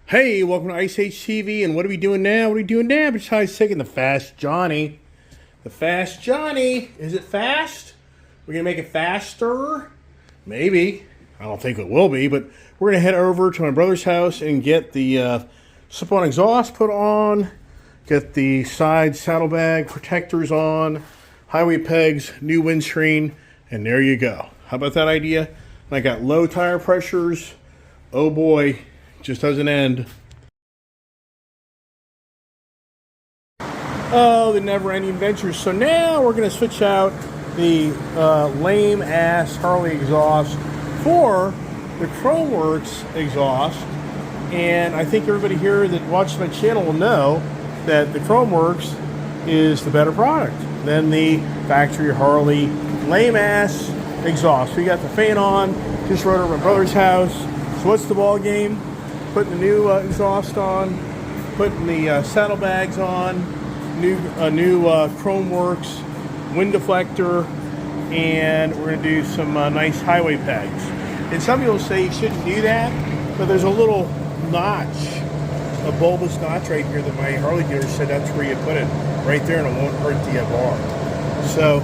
Hey, welcome to Ice Age TV, and what are we doing now? What are we doing now? Besides taking the Fast Johnny. The Fast Johnny. Is it fast? We're going to make it faster? Maybe. I don't think it will be, but we're going to head over to my brother's house and get the slip-on exhaust put on, get the side saddlebag protectors on, highway pegs, new windscreen, and there you go. How about that idea? And I got low tire pressures. Oh boy. Just doesn't end. Oh, the never-ending adventures. So now we're going to switch out the lame-ass Harley exhaust for the Chromeworks exhaust. And I think everybody here that watches my channel will know that the Chromeworks is the better product than the factory Harley lame-ass exhaust. We got the fan on, just rode over to my brother's house. So what's the ball game? Putting the new exhaust on, putting the saddlebags on, new Chromeworks wind deflector, and we're going to do some nice highway pegs. And some people say you shouldn't do that, but there's a little notch, a bulbous notch right here that my Harley dealer said that's where you put it, right there, and it won't hurt the bar. So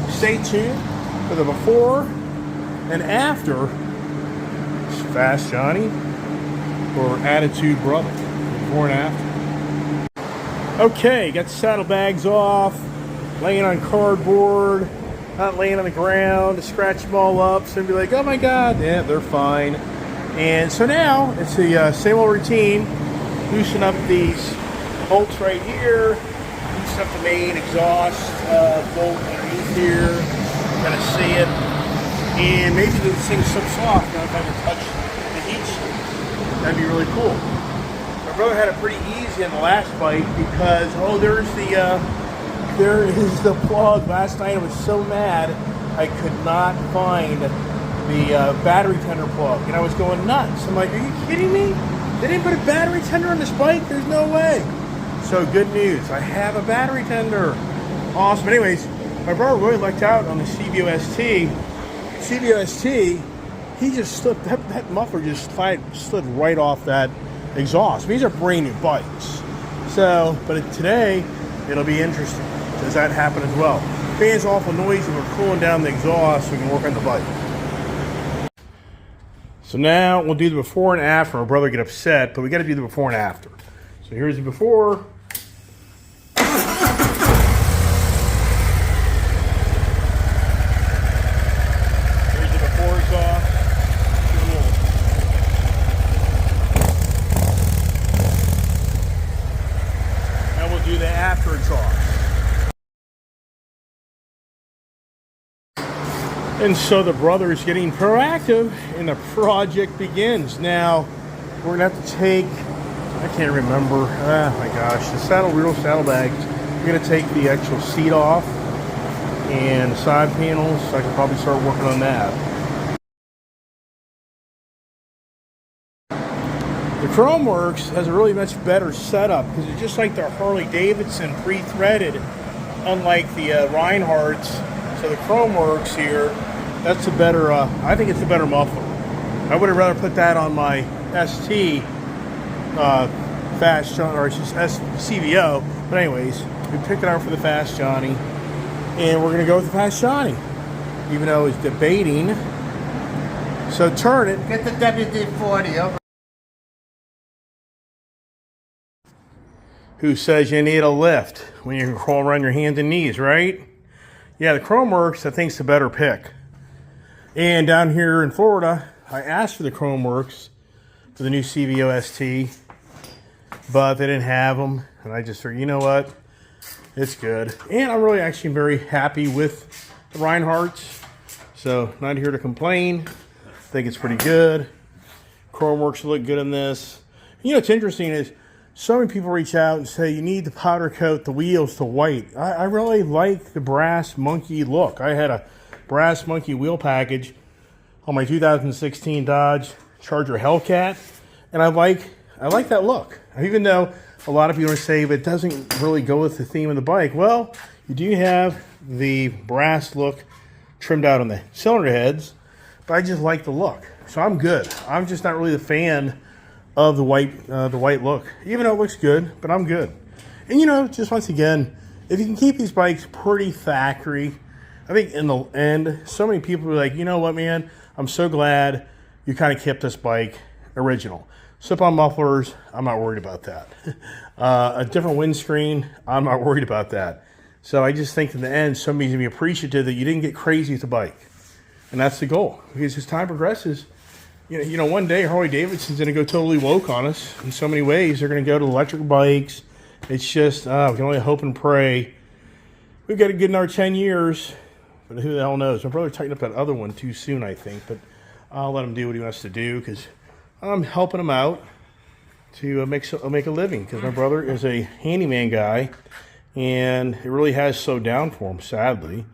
stay tuned for the before and after Fast Johnny or Attitude Brother, before and after. Okay, got the saddlebags off, laying on cardboard, not laying on the ground to scratch them all up. So be like, oh my God, yeah, they're fine. And so now it's the same old routine. Loosen up these bolts right here, loosen up the main exhaust bolt underneath here. Kind of see it, and maybe the thing slips off. Now if I can touch the heat shield. That'd be really cool. My brother had it pretty easy in the last bite because, oh, there is the plug. Last night I was so mad I could not find the battery tender plug, and I was going nuts. I'm like, are you kidding me? They didn't put a battery tender on this bike? There's no way. So good news, I have a battery tender. Awesome. Anyways, my brother really lucked out on the CVO ST. CVO ST, he just slipped, that muffler just slid right off that exhaust. These are brand new bikes. So, but today, it'll be interesting. Does that happen as well? Fan's awful noisy, we're cooling down the exhaust so we can work on the bike. So now we'll do the before and after. My brother get upset, but we got to do the before and after. So here's the before. Do the after exhaust. And so the brother is getting proactive and the project begins. Now we're gonna have to take, I can't remember, oh my gosh, the real saddlebags. We're gonna take the actual seat off and the side panels, so I can probably start working on that. The Chromeworks has a really much better setup because it's just like the Harley Davidson pre-threaded, unlike the Reinhardts. So the Chromeworks here, that's a better, I think it's a better muffler. I would have rather put that on my ST Fast Johnny, or it's just CVO. But anyways, we picked it out for the Fast Johnny, and we're going to go with the Fast Johnny, even though it's debating. So turn it. Get the WD-40 over. Who says you need a lift when you can crawl around your hands and knees, right? Yeah, the Chromeworks, I think, is the better pick. And down here in Florida, I asked for the Chromeworks for the new CVO ST, but they didn't have them. And I just figured, you know what? It's good. And I'm really actually very happy with the Reinhardts. So, not here to complain. I think it's pretty good. Chromeworks look good in this. You know what's interesting is, so many people reach out and say you need to powder coat the wheels to white. I really like the brass monkey look. I had a brass monkey wheel package on my 2016 Dodge Charger Hellcat, and I like that look. Even though a lot of people say it doesn't really go with the theme of the bike. Well, you do have the brass look trimmed out on the cylinder heads, but I just like the look. So I'm good. I'm just not really the fan of the white look. Even though it looks good, but I'm good. And you know, just once again, if you can keep these bikes pretty factory, I think in the end, so many people are like, you know what, man, I'm so glad you kind of kept this bike original. Slip-on mufflers, I'm not worried about that. A different windscreen, I'm not worried about that. So I just think in the end, somebody's going to be appreciative that you didn't get crazy with the bike. And that's the goal. Because as time progresses, you know, one day Harley-Davidson's going to go totally woke on us in so many ways. They're going to go to electric bikes. It's just, we can only hope and pray. We've got a good another 10 years, but who the hell knows? My brother tightened up that other one too soon, I think. But I'll let him do what he wants to do because I'm helping him out to make a living. Because my brother is a handyman guy, and it really has slowed down for him, sadly.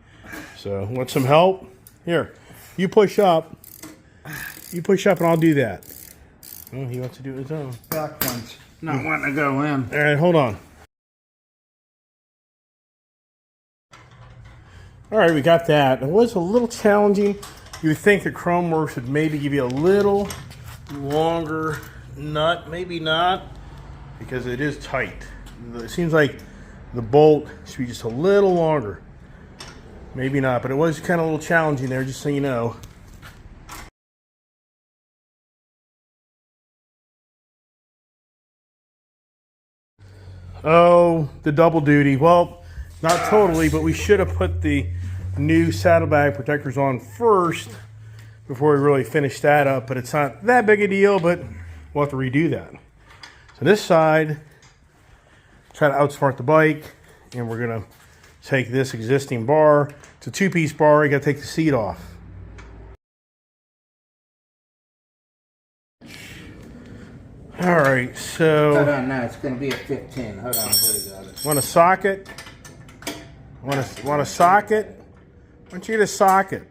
So, want some help? Here, you push up. You push up, and I'll do that. Oh, he wants to do it his own. Back one's not wanting to go in. All right, hold on. All right, we got that. It was a little challenging. You would think the Chromeworks would maybe give you a little longer nut. Maybe not, because it is tight. It seems like the bolt should be just a little longer. Maybe not, but it was kind of a little challenging there, just so you know. Oh, the double duty. Well, not totally, but we should have put the new saddlebag protectors on first before we really finish that up. But it's not that big a deal, but we'll have to redo that. So this side, try to outsmart the bike, and we're going to take this existing bar. It's a two-piece bar. You got to take the seat off. All right, so... Hold on now, it's going to be a 15. Hold on, I got it. Want a socket? Want a socket? Why don't you get a socket?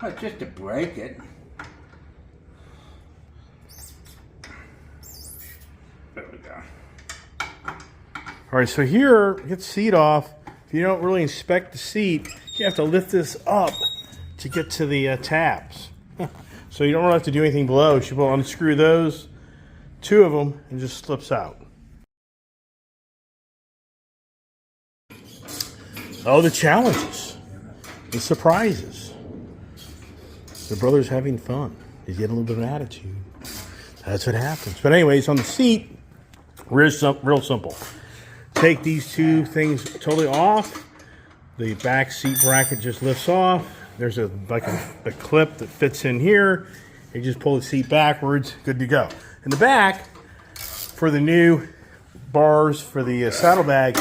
Oh, just to break it. There we go. All right, so here, get the seat off. If you don't really inspect the seat, you have to lift this up to get to the tabs. So you don't really have to do anything below. You will unscrew those, two of them, and it just slips out. Oh, the challenges, the surprises. The brother's having fun. He's getting a little bit of an attitude. That's what happens. But anyways, on the seat, real simple. Take these two things totally off. The back seat bracket just lifts off. There's a clip that fits in here. You just pull the seat backwards, good to go. In the back, for the new bars for the saddlebag,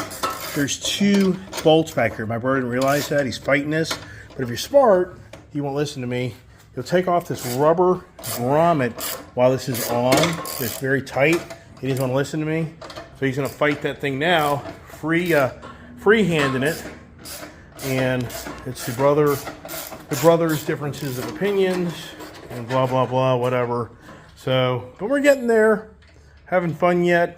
there's two bolts back here. My brother didn't realize that. He's fighting this. But if you're smart, he won't listen to me. You'll take off this rubber grommet while this is on. It's very tight. He doesn't want to listen to me. So he's going to fight that thing now, free-handing it. And it's the brother's differences of opinions and blah, blah, blah, whatever. So, but we're getting there. Having fun yet.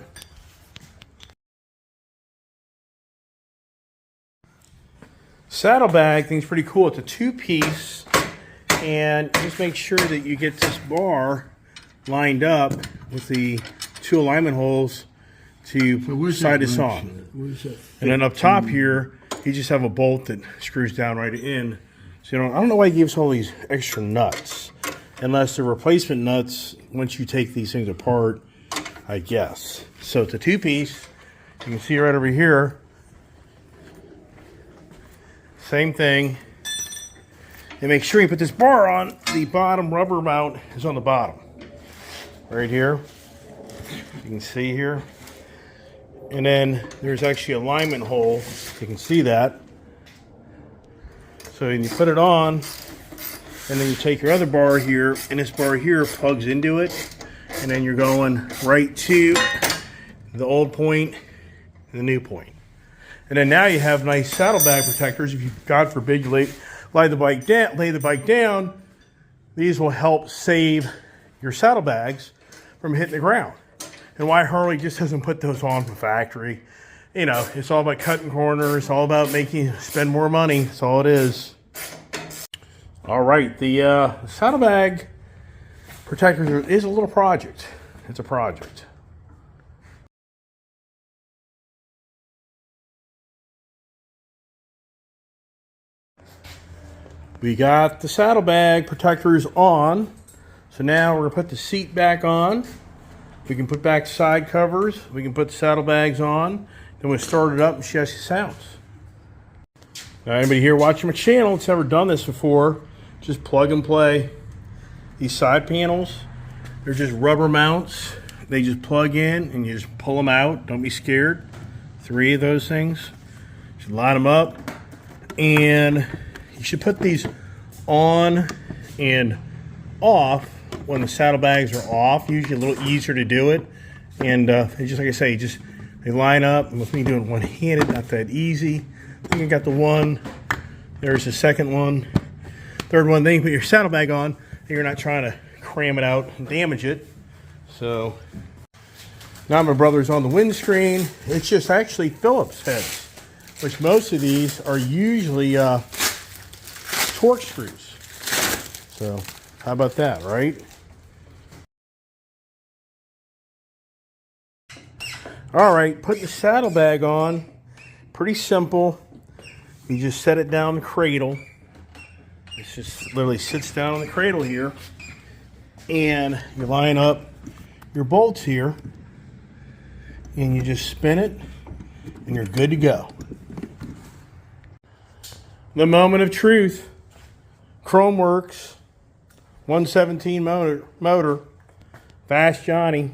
Saddlebag thing's pretty cool. It's a two-piece, and just make sure that you get this bar lined up with the two alignment holes to side this on. And then up top here, you just have a bolt that screws down right in. So I don't know why he gives all these extra nuts, unless they're replacement nuts once you take these things apart, I guess. So it's a two-piece. You can see right over here. Same thing. And make sure you put this bar on. The bottom rubber mount is on the bottom. Right here. You can see here. And then there's actually a alignment hole. You can see that. So you put it on, and then you take your other bar here, and this bar here plugs into it. And then you're going right to the old point and the new point. And then now you have nice saddlebag protectors. If you, God forbid, you lay the bike down, these will help save your saddlebags from hitting the ground. And why Harley just doesn't put those on from factory. You know, it's all about cutting corners, all about making you spend more money. That's all it is. All right, the saddlebag protectors is a little project. It's a project. We got the saddlebag protectors on. So now we're gonna put the seat back on. We can put back side covers. We can put the saddlebags on. Then we'll start it up and see how she sounds. Now, anybody here watching my channel that's never done this before, just plug and play. These side panels, they're just rubber mounts. They just plug in and you just pull them out. Don't be scared. 3 of those things. You should line them up. And you should put these on and off when the saddlebags are off. Usually a little easier to do it. And just like I say, they line up. And with me doing one-handed, not that easy. Then you got the one. There's the second one. Third one, then you put your saddlebag on. And you're not trying to cram it out and damage it. So now my brother's on the windscreen. It's just actually Phillips heads, which most of these are usually torque screws. So how about that, right? All right, put the saddlebag on. Pretty simple. You just set it down the cradle. It just literally sits down on the cradle here. And you line up your bolts here. And you just spin it. And you're good to go. The moment of truth. Chromeworks. 117 motor. Fast Johnny.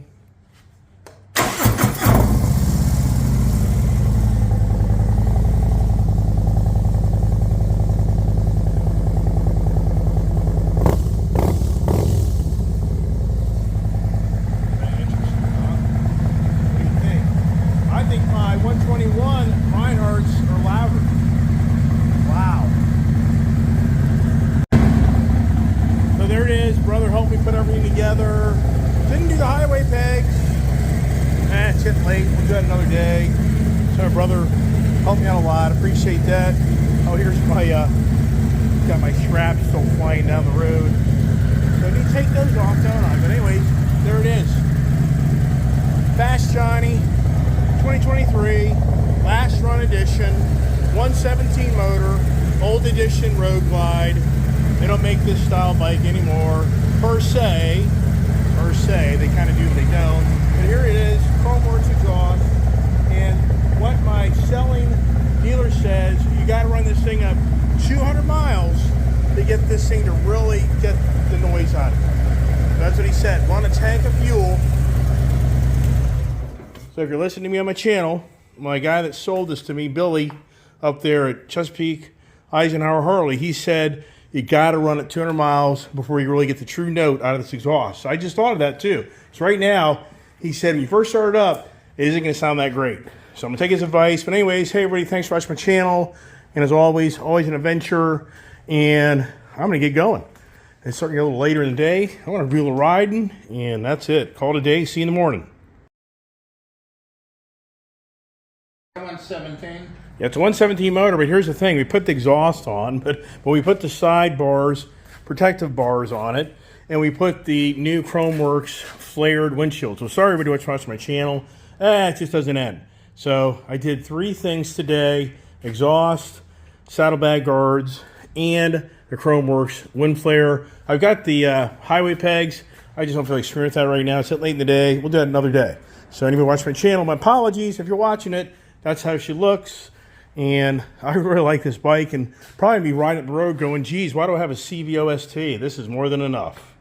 I think my 121 Reinhardts are louder. Wow. So there it is. Brother helped me put everything together. Didn't do the highway pegs. It's getting late. We'll do that another day. So my brother helped me out a lot. Appreciate that. Oh, here's my, got my straps still flying down the road. So I need to take those off, don't I? But anyways, there it is. Fast Johnny. 2023 last run edition, 117 motor, old edition Road Glide. They don't make this style bike anymore per se. They kind of do, but they don't. But here it is, Chromeworks exhaust. And what my selling dealer says, you got to run this thing up 200 miles to get this thing to really get the noise out of it. That's what he said. Run a tank of fuel. So if you're listening to me on my channel, my guy that sold this to me, Billy, up there at Chesapeake Eisenhower Harley, he said you got to run it 200 miles before you really get the true note out of this exhaust. So I just thought of that too. So right now, he said when you first start it up, it isn't going to sound that great. So I'm going to take his advice. But anyways, hey everybody, thanks for watching my channel. And as always an adventure. And I'm going to get going. It's starting to get a little later in the day. I want to do a little riding. And that's it. Call it a day. See you in the morning. 117. Yeah, it's a 117 motor, but here's the thing. We put the exhaust on, but we put the side bars, protective bars on it, and we put the new Chromeworks flared windshield. So sorry everybody who's watching my channel. It just doesn't end. So I did 3 things today. Exhaust, saddlebag guards, and the Chromeworks wind flare. I've got the highway pegs. I just don't feel like screwing with that right now. It's late in the day. We'll do that another day. So anybody watching my channel, my apologies if you're watching it. That's how she looks, and I really like this bike, and probably be riding up the road going, geez, why do I have a CVO ST? This is more than enough.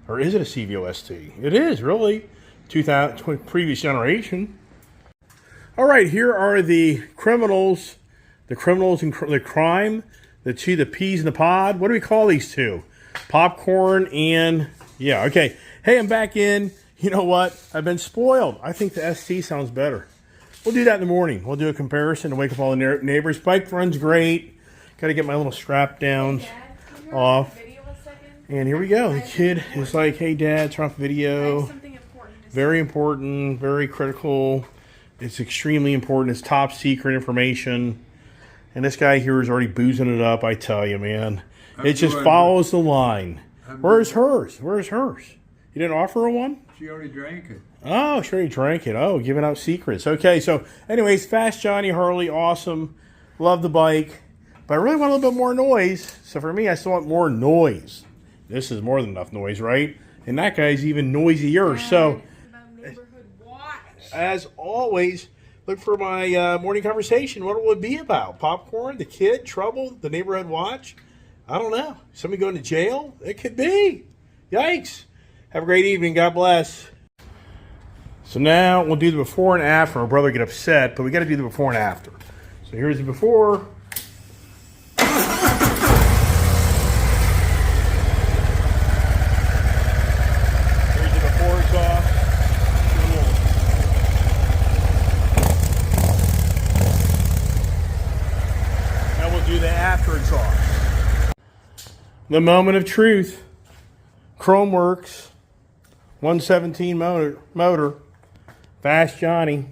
Or is it a CVO ST? It is, really. 2000, previous generation. All right, here are the criminals and the crime, the peas in the pod. What do we call these two? Popcorn and, yeah, okay. Hey, I'm back in. You know what? I've been spoiled. I think the ST sounds better. We'll do that in the morning. We'll do a comparison to wake up all the neighbors. Bike runs great. Got to get my little strap downs off. And here we go. The kid is like, hey, Dad, turn off video. Very important, very critical. It's extremely important. It's top secret information. And this guy here is already boozing it up, I tell you, man. It just follows the line. Where's hers? Where's hers? You didn't offer her one? She already drank it. Oh, sure you drank it. Oh, giving out secrets. Okay, so anyways, Fast Johnny Harley, awesome. Love the bike. But I really want a little bit more noise. So for me, I still want more noise. This is more than enough noise, right? And that guy's even noisier. So Neighborhood Watch. as always, look for my morning conversation. What will it be about? Popcorn, the kid, trouble, the neighborhood watch? I don't know. Somebody going to jail? It could be. Yikes. Have a great evening. God bless. So now we'll do the before and after. My brother get upset, but we got to do the before and after. So here's the before. Here's the before exhaust. Now we'll do the after exhaust. The moment of truth. Chromeworks 117 motor. Fast Johnny.